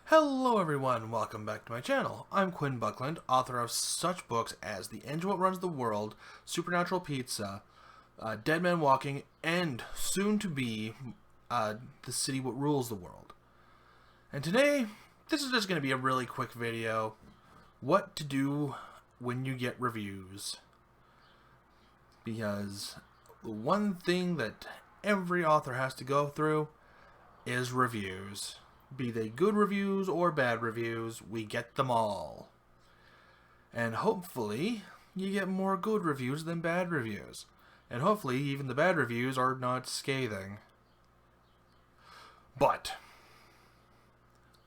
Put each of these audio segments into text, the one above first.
Hello everyone, welcome back to my channel. I'm Quinn Buckland, author of such books as The Engine What Runs the World, Supernatural Pizza, Dead Man Walking, and soon to be The City What Rules the World. And today, this is just going to be a really quick video. What to do when you get reviews. Because the one thing that every author has to go through is reviews. Be they good reviews or bad reviews, we get them all. And hopefully, you get more good reviews than bad reviews. And hopefully, even the bad reviews are not scathing. But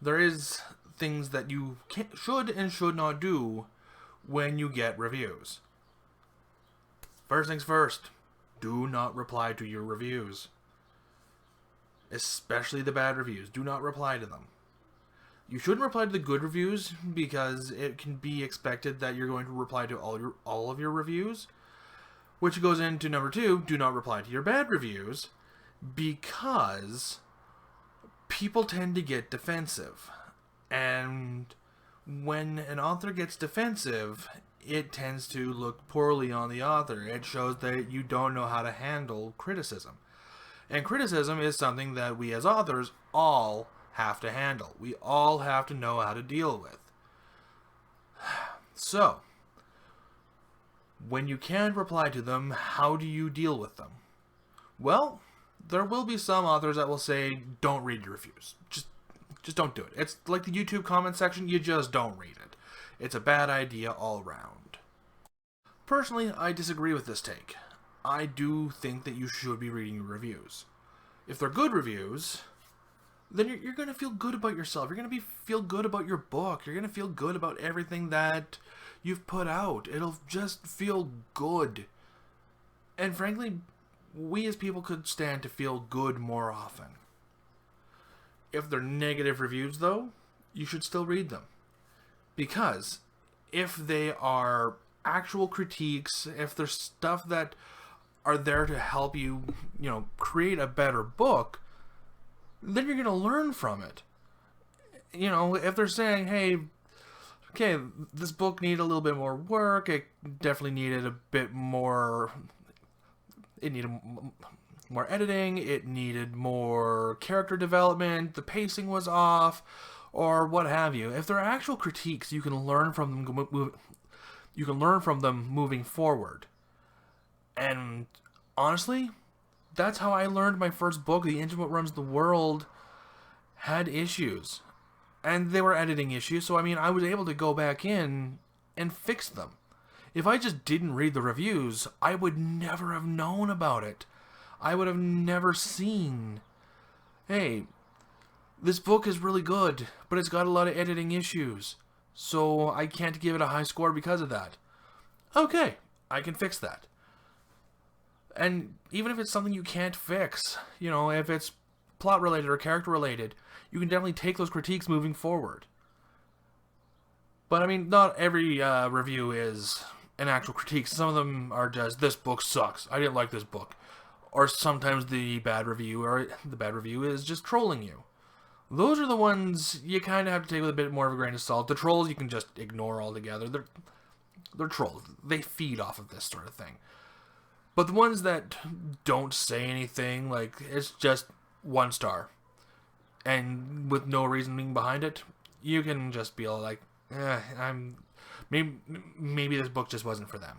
there is things that you should and should not do when you get reviews. First things first, do not reply to your reviews. Especially the bad reviews. Do not reply to them. You shouldn't reply to the good reviews because it can be expected that you're going to reply to all of your reviews. Which goes into number 2, do not reply to your bad reviews because people tend to get defensive. And when an author gets defensive, it tends to look poorly on the author. It shows that you don't know how to handle criticism. And criticism is something that we as authors all have to handle. We all have to know how to deal with. So, when you can't reply to them, how do you deal with them? Well, there will be some authors that will say, don't read your reviews. Just don't do it. It's like the YouTube comment section, you just don't read it. It's a bad idea all around. Personally, I disagree with this take. I do think that you should be reading your reviews. If they're good reviews, then you're going to feel good about yourself. You're going to feel good about your book. You're going to feel good about everything that you've put out. It'll just feel good. And frankly, we as people could stand to feel good more often. If they're negative reviews, though, you should still read them. Because if they are actual critiques, if there's stuff that are there to help you, create a better book, then you're going to learn from it. If they're saying, hey, okay, this book needed a little bit more work, it definitely needed a bit more, it needed more editing, it needed more character development, the pacing was off, or what have you. If they're actual critiques, you can learn from them moving forward. And honestly, that's how I learned my first book, The Engine What Runs the World, had issues. And they were editing issues, so I was able to go back in and fix them. If I just didn't read the reviews, I would never have known about it. I would have never seen, hey, this book is really good, but it's got a lot of editing issues, so I can't give it a high score because of that. Okay, I can fix that. And even if it's something you can't fix, if it's plot related or character related, you can definitely take those critiques moving forward. But not every review is an actual critique. Some of them are just, this book sucks, I didn't like this book. Or sometimes the bad review is just trolling you. Those are the ones you kind of have to take with a bit more of a grain of salt. The trolls you can just ignore altogether. They're trolls. They feed off of this sort of thing. But the ones that don't say anything, like it's just 1 star, and with no reasoning behind it, you can just be like, maybe this book just wasn't for them.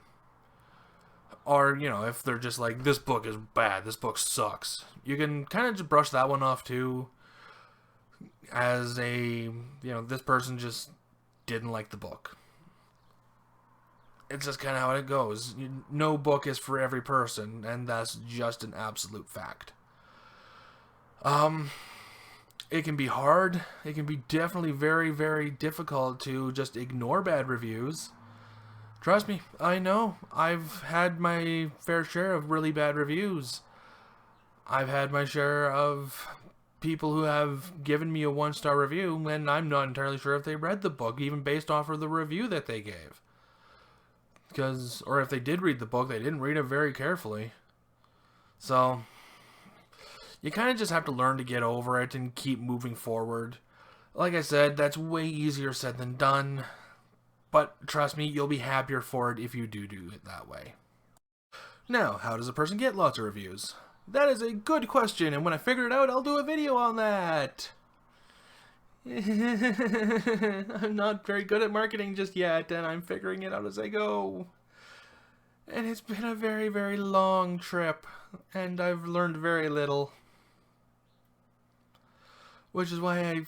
Or, if they're just like, this book is bad, this book sucks, you can kind of just brush that one off too, as this person just didn't like the book. It's just kind of how it goes. No book is for every person, and that's just an absolute fact. It can be hard. It can be definitely very, very difficult to just ignore bad reviews. Trust me, I know. I've had my fair share of really bad reviews. I've had my share of people who have given me a 1-star review, and I'm not entirely sure if they read the book, even based off of the review that they gave. Or if they did read the book, they didn't read it very carefully. So, you kind of just have to learn to get over it and keep moving forward. Like I said, that's way easier said than done. But trust me, you'll be happier for it if you do it that way. Now, how does a person get lots of reviews? That is a good question, and when I figure it out, I'll do a video on that. I'm not very good at marketing just yet, and I'm figuring it out as I go. And it's been a very, very long trip, and I've learned very little. Which is why I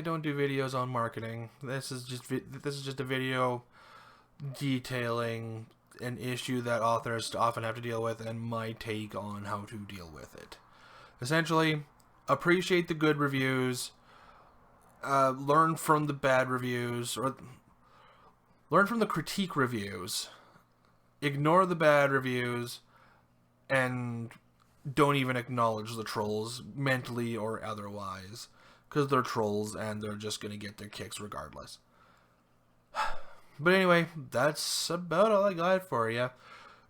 don't do videos on marketing. This is just a video detailing an issue that authors often have to deal with and my take on how to deal with it. Essentially, appreciate the good reviews, learn from the bad reviews, or learn from the critique reviews, ignore the bad reviews, and don't even acknowledge the trolls, mentally or otherwise, because they're trolls and they're just going to get their kicks regardless. But anyway, that's about all I got for you.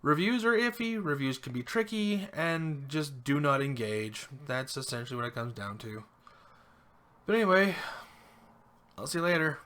Reviews are iffy, reviews can be tricky, and just do not engage. That's essentially what it comes down to. But anyway, I'll see you later.